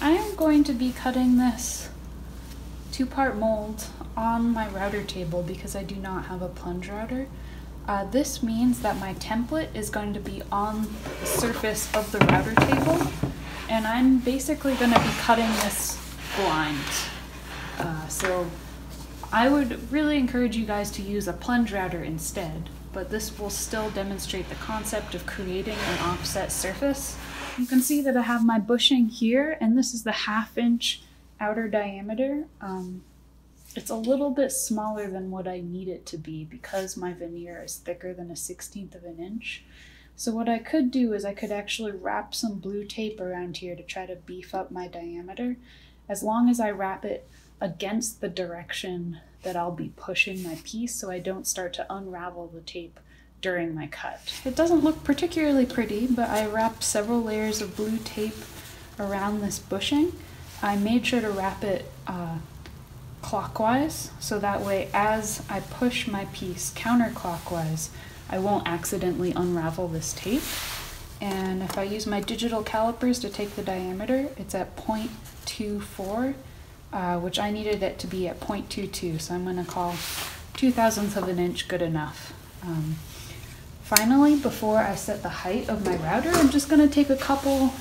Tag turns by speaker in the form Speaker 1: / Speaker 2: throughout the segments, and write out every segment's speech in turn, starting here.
Speaker 1: I am going to be cutting this 2-part mold on my router table because I do not have a plunge router. This means that my template is going to be on the surface of the router table, and I'm basically going to be cutting this blind. So I would really encourage you guys to use a plunge router instead, but this will still demonstrate the concept of creating an offset surface. You can see that I have my bushing here, and this is the 1/2 inch outer diameter. It's a little bit smaller than what I need it to be because my veneer is thicker than a 1/16 of an inch. So what I could do is I could actually wrap some blue tape around here to try to beef up my diameter, as long as I wrap it against the direction that I'll be pushing my piece so I don't start to unravel the tape during my cut. It doesn't look particularly pretty, but I wrapped several layers of blue tape around this bushing. I made sure to wrap it clockwise, so that way as I push my piece counterclockwise, I won't accidentally unravel this tape. And if I use my digital calipers to take the diameter, it's at 0.24, which I needed it to be at 0.22, so I'm going to call 0.02 of an inch good enough. Finally, before I set the height of my router, I'm just going to take a couple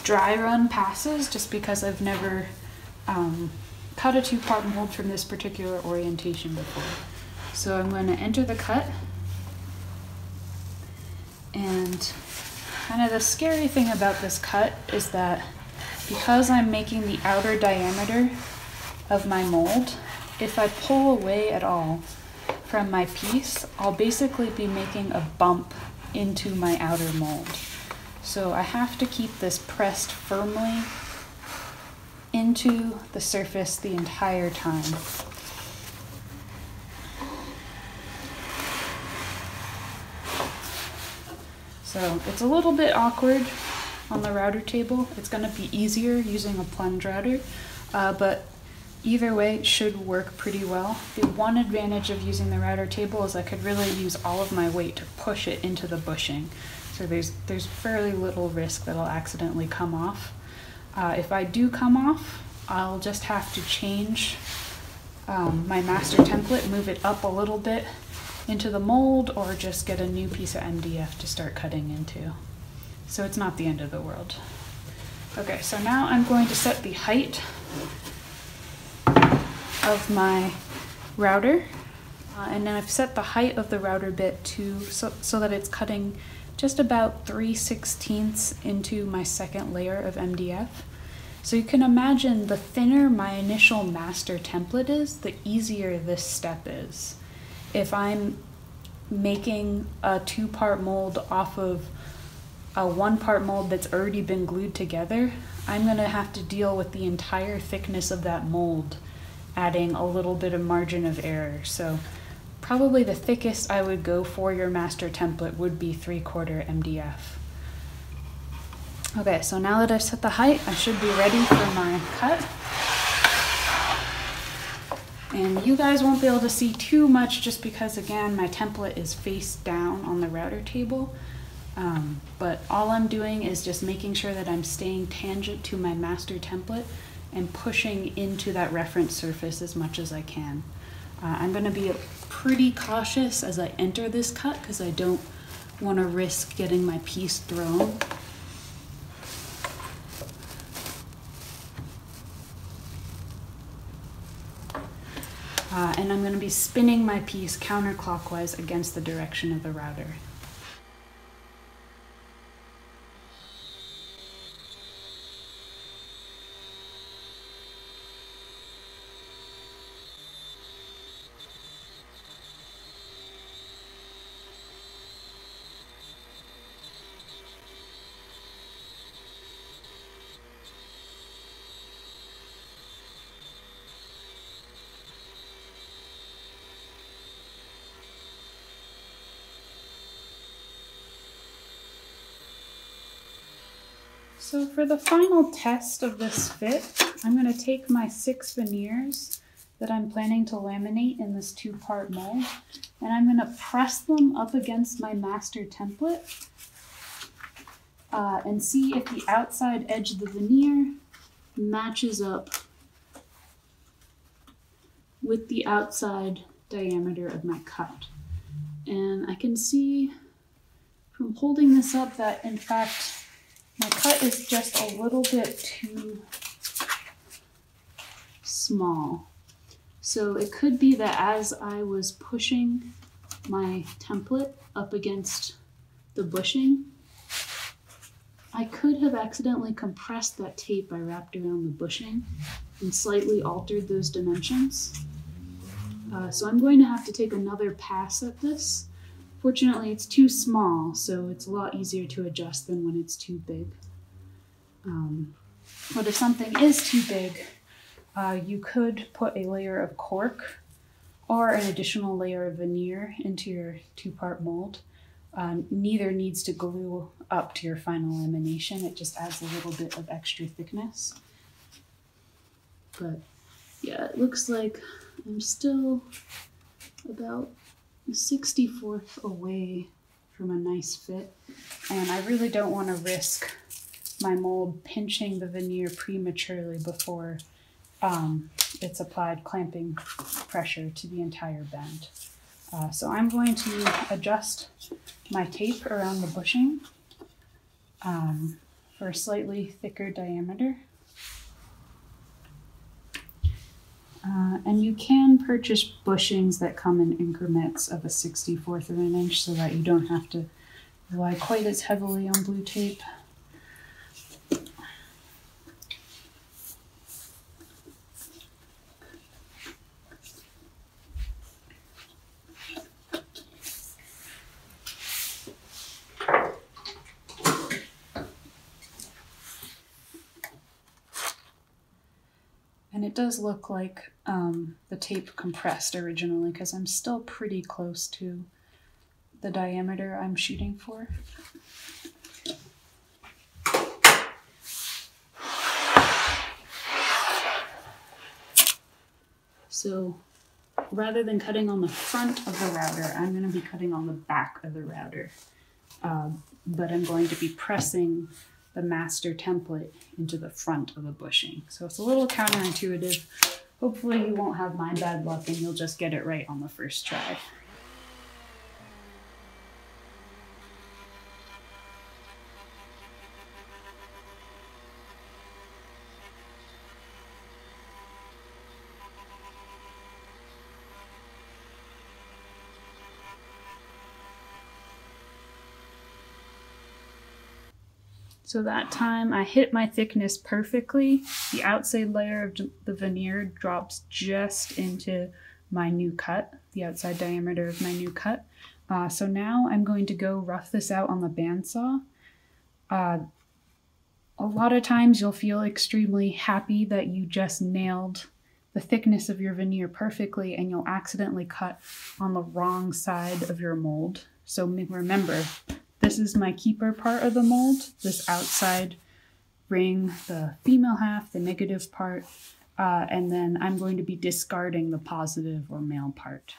Speaker 1: dry run passes just because I've never cut a 2-part mold from this particular orientation before. So I'm going to enter the cut, and kind of the scary thing about this cut is that because I'm making the outer diameter of my mold, if I pull away at all from my piece, I'll basically be making a bump into my outer mold. So I have to keep this pressed firmly into the surface the entire time. So it's a little bit awkward on the router table. It's going to be easier using a plunge router, but either way it should work pretty well. The one advantage of using the router table is I could really use all of my weight to push it into the bushing. So there's fairly little risk that I'll accidentally come off. If I do come off, I'll just have to change my master template, move it up a little bit into the mold, or just get a new piece of MDF to start cutting into. So it's not the end of the world. Okay, so now I'm going to set the height of my router, and then I've set the height of the router bit to so that it's cutting just about 3/16 into my second layer of MDF. So you can imagine the thinner my initial master template is, the easier this step is. If I'm making a 2-part mold off of a 1-part mold that's already been glued together, I'm going to have to deal with the entire thickness of that mold, adding a little bit of margin of error. So probably the thickest I would go for your master template would be 3/4 MDF. Okay, so now that I've set the height, I should be ready for my cut. And you guys won't be able to see too much just because, again, my template is face down on the router table. But all I'm doing is just making sure that I'm staying tangent to my master template and pushing into that reference surface as much as I can. I'm going to be pretty cautious as I enter this cut because I don't want to risk getting my piece thrown. And I'm going to be spinning my piece counterclockwise against the direction of the router. So for the final test of this fit, I'm going to take my 6 veneers that I'm planning to laminate in this 2-part mold, and I'm going to press them up against my master template and see if the outside edge of the veneer matches up with the outside diameter of my cut. And I can see from holding this up that in fact my cut is just a little bit too small. So it could be that as I was pushing my template up against the bushing, I could have accidentally compressed that tape I wrapped around the bushing and slightly altered those dimensions. So I'm going to have to take another pass at this. Fortunately, it's too small, so it's a lot easier to adjust than when it's too big. But if something is too big, you could put a layer of cork or an additional layer of veneer into your two-part mold. Neither needs to glue up to your final lamination. It just adds a little bit of extra thickness. But yeah, it looks like I'm still about 1/64 away from a nice fit. And I really don't want to risk my mold pinching the veneer prematurely before it's applied clamping pressure to the entire bend. So I'm going to adjust my tape around the bushing for a slightly thicker diameter. And you can purchase bushings that come in increments of a 1/64 of an inch so that you don't have to rely quite as heavily on blue tape. And it does look like the tape compressed originally because I'm still pretty close to the diameter I'm shooting for. So rather than cutting on the front of the router, I'm going to be cutting on the back of the router. But I'm going to be pressing the master template into the front of the bushing. So it's a little counterintuitive. Hopefully you won't have my bad luck and you'll just get it right on the first try. So that time I hit my thickness perfectly. The outside layer of the veneer drops just into my new cut, the outside diameter of my new cut. So now I'm going to go rough this out on the bandsaw. A lot of times you'll feel extremely happy that you just nailed the thickness of your veneer perfectly and you'll accidentally cut on the wrong side of your mold. So remember, this is my keeper part of the mold, this outside ring, the female half, the negative part, and then I'm going to be discarding the positive or male part.